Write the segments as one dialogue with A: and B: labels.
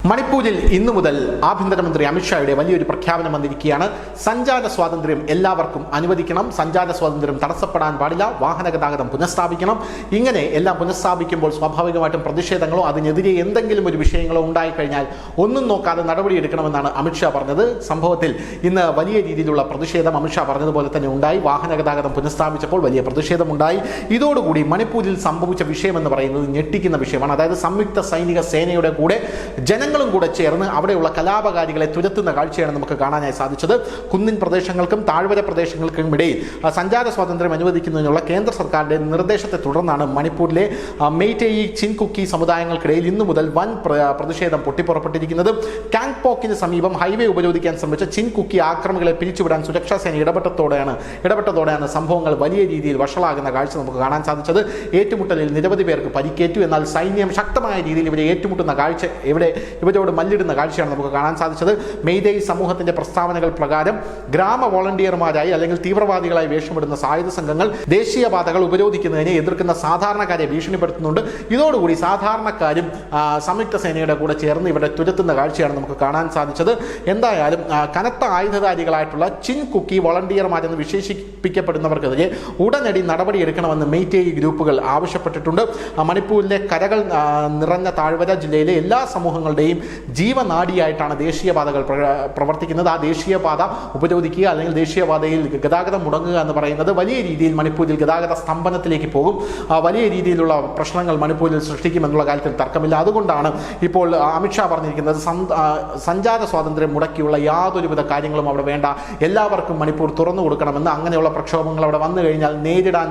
A: മണിപ്പൂരിൽ ഇന്നു മുതൽ ആഭ്യന്തരമന്ത്രി അമിത്ഷായുടെ വലിയൊരു പ്രഖ്യാപനം വന്നിരിക്കുകയാണ്. സഞ്ചാര സ്വാതന്ത്ര്യം എല്ലാവർക്കും അനുവദിക്കണം, സഞ്ചാര സ്വാതന്ത്ര്യം തടസ്സപ്പെടാൻ പാടില്ല, വാഹന ഗതാഗതം പുനഃസ്ഥാപിക്കണം. ഇങ്ങനെ എല്ലാം പുനഃസ്ഥാപിക്കുമ്പോൾ സ്വാഭാവികമായിട്ടും പ്രതിഷേധങ്ങളോ അതിനെതിരെ എന്തെങ്കിലും ഒരു വിഷയങ്ങളോ ഉണ്ടായിക്കഴിഞ്ഞാൽ ഒന്നും നോക്കാതെ നടപടിയെടുക്കണമെന്നാണ് അമിത്ഷാ പറഞ്ഞത്. സംഭവത്തിൽ ഇന്ന് വലിയ രീതിയിലുള്ള പ്രതിഷേധം അമിത്ഷാ പറഞ്ഞതുപോലെ തന്നെ ഉണ്ടായി. വാഹന ഗതാഗതം പുനഃസ്ഥാപിച്ചപ്പോൾ വലിയ പ്രതിഷേധമുണ്ടായി. ഇതോടുകൂടി മണിപ്പൂരിൽ സംഭവിച്ച വിഷയമെന്ന് പറയുന്നത് ഞെട്ടിക്കുന്ന വിഷയമാണ്. അതായത് സംയുക്ത സൈനിക സേനയുടെ കൂടെ ജനങ്ങളും കൂടെ ചേർന്ന് അവിടെയുള്ള കലാപകാരികളെ തുരത്തുന്ന കാഴ്ചയാണ് നമുക്ക് കാണാനായി സാധിച്ചത്. കുന്നിൻ പ്രദേശങ്ങൾക്കും താഴ്വര പ്രദേശങ്ങൾക്കും ഇടയിൽ സഞ്ചാര സ്വാതന്ത്ര്യം അനുവദിക്കുന്നതിനുള്ള കേന്ദ്ര സർക്കാരിന്റെ നിർദ്ദേശത്തെ തുടർന്നാണ് മണിപ്പൂരിലെ മെയ്റ്റേയി ചിൻകുക്കി സമുദായങ്ങൾക്കിടയിൽ ഇന്നു മുതൽ വൻ പ്രതിഷേധം പൊട്ടിപ്പുറപ്പെട്ടിരിക്കുന്നത്. കാങ്പോക്കിന് സമീപം ഹൈവേ ഉപരോധിക്കാൻ ശ്രമിച്ച ചിൻകുക്കി ആക്രമികളെ പിരിച്ചുവിടാൻ സുരക്ഷാ സേന ഇടപെട്ടതോടെയാണ് സംഭവങ്ങൾ വലിയ രീതിയിൽ വഷളാകുന്ന കാഴ്ച നമുക്ക് കാണാൻ സാധിച്ചത്. ഏറ്റുമുട്ടലിൽ നിരവധി പേർക്ക് പരിക്കേറ്റു. എന്നാൽ സൈന്യം ശക്തമായ രീതിയിൽ ഇവരെ ഏറ്റുമുട്ടുന്ന കാഴ്ച ഇവരോട് മല്ലിടുന്ന കാഴ്ചയാണ് നമുക്ക് കാണാൻ സാധിച്ചത്. മെയ്തേയി സമൂഹത്തിന്റെ പ്രസ്താവനകൾ പ്രകാരം ഗ്രാമ വോളണ്ടിയർമാരായി അല്ലെങ്കിൽ തീവ്രവാദികളായി വേഷമിടുന്ന സായുധ സംഘങ്ങൾ ദേശീയപാതകൾ ഉപരോധിക്കുന്നതിനെ എതിർക്കുന്ന സാധാരണക്കാരെ ഭീഷണിപ്പെടുത്തുന്നുണ്ട്. ഇതോടുകൂടി സാധാരണക്കാരും സംയുക്ത സേനയുടെ കൂടെ ചേർന്ന് ഇവരെ തുരത്തുന്ന കാഴ്ചയാണ് നമുക്ക് കാണാൻ സാധിച്ചത്. എന്തായാലും കനത്ത ആയുധധാരികളായിട്ടുള്ള ചിൻകുക്കി വോളണ്ടിയർമാരെന്ന് വിശേഷിപ്പിക്കപ്പെടുന്നവർക്കെതിരെ ഉടനടി നടപടിയെടുക്കണമെന്ന് മെയ്റ്റേയി ഗ്രൂപ്പുകൾ ആവശ്യപ്പെട്ടിട്ടുണ്ട്. മണിപ്പൂരിലെ കരകൾ നിറഞ്ഞ താഴ്വര ജില്ലയിലെ എല്ലാ സമൂഹങ്ങളുടെയും ജീവനാഡിയായിട്ടാണ് ദേശീയപാതകൾ പ്രവർത്തിക്കുന്നത്. ആ ദേശീയപാത ഉപരോധിക്കുക അല്ലെങ്കിൽ ദേശീയപാതയിൽ ഗതാഗതം മുടങ്ങുക എന്ന് പറയുന്നത് വലിയ രീതിയിൽ മണിപ്പൂരിൽ ഗതാഗത സ്തംഭനത്തിലേക്ക് പോകും. വലിയ രീതിയിലുള്ള പ്രശ്നങ്ങൾ മണിപ്പൂരിൽ സൃഷ്ടിക്കുമെന്നുള്ള കാര്യത്തിൽ തർക്കമില്ല. അതുകൊണ്ടാണ് ഇപ്പോൾ അമിത്ഷാ പറഞ്ഞിരിക്കുന്നത് സഞ്ചാര സ്വാതന്ത്ര്യം മുടക്കിയുള്ള യാതൊരുവിധ കാര്യങ്ങളും അവിടെ വേണ്ട, എല്ലാവർക്കും മണിപ്പൂർ തുറന്നു കൊടുക്കണമെന്ന്. അങ്ങനെയുള്ള പ്രക്ഷോഭങ്ങൾ അവിടെ വന്നു കഴിഞ്ഞാൽ നേരിടാൻ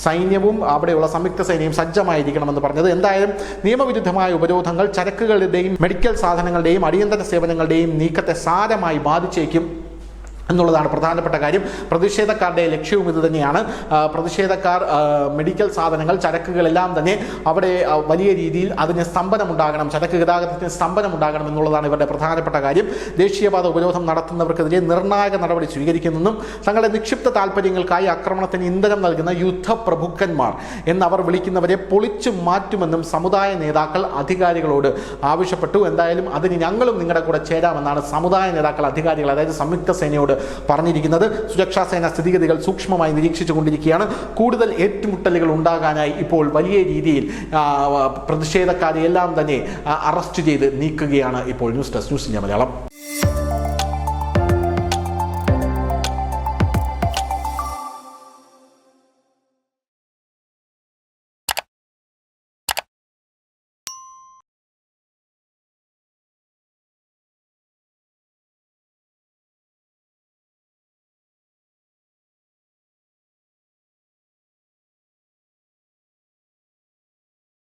A: സൈന്യവും അവിടെയുള്ള സംയുക്ത സേനയും സജ്ജമായിരിക്കണമെന്ന് പറഞ്ഞത്. എന്തായാലും നിയമവിരുദ്ധമായ ഉപരോധങ്ങൾ ചരക്കുകളുടെയും മെഡിക്കൽ സാധനങ്ങളുടെയും അടിയന്തര സേവനങ്ങളുടെയും നീക്കത്തെ സാരമായി ബാധിച്ചേക്കും എന്നുള്ളതാണ് പ്രധാനപ്പെട്ട കാര്യം. പ്രതിഷേധക്കാരുടെ ലക്ഷ്യവും ഇത് തന്നെയാണ്. പ്രതിഷേധക്കാർ മെഡിക്കൽ സാധനങ്ങൾ, ചരക്കുകളെല്ലാം തന്നെ അവിടെ വലിയ രീതിയിൽ അതിന് സ്തംഭനമുണ്ടാകണം, ചരക്ക് ഗതാഗതത്തിന് സ്തംഭനമുണ്ടാകണം എന്നുള്ളതാണ് ഇവരുടെ പ്രധാനപ്പെട്ട കാര്യം. ദേശീയപാത ഉപരോധം നടത്തുന്നവർക്കെതിരെ നിർണായക നടപടി സ്വീകരിക്കുമെന്നും തങ്ങളുടെ നിക്ഷിപ്ത താല്പര്യങ്ങൾക്കായി ആക്രമണത്തിന് ഇന്ധനം നൽകുന്ന യുദ്ധപ്രഭുക്കന്മാർ എന്നവർ വിളിക്കുന്നവരെ പൊളിച്ചു മാറ്റുമെന്നും സമുദായ നേതാക്കൾ അധികാരികളോട് ആവശ്യപ്പെട്ടു. എന്തായാലും അതിന് ഞങ്ങളും നിങ്ങളുടെ കൂടെ ചേരാമെന്നാണ് സമുദായ നേതാക്കൾ അധികാരികൾ, അതായത് സംയുക്ത സേനയോട് പറഞ്ഞിരിക്കുന്നത്. സുരക്ഷാ സേന സ്ഥിതിഗതികൾ സൂക്ഷ്മമായി നിരീക്ഷിച്ചു കൊണ്ടിരിക്കുകയാണ്. കൂടുതൽ ഏറ്റുമുട്ടലുകൾ ഉണ്ടാകാനായി ഇപ്പോൾ വലിയ രീതിയിൽ പ്രതിഷേധക്കാരെ എല്ലാം തന്നെ അറസ്റ്റ് ചെയ്ത് നീക്കുകയാണ് ഇപ്പോൾ. News desk, news India Malayalam.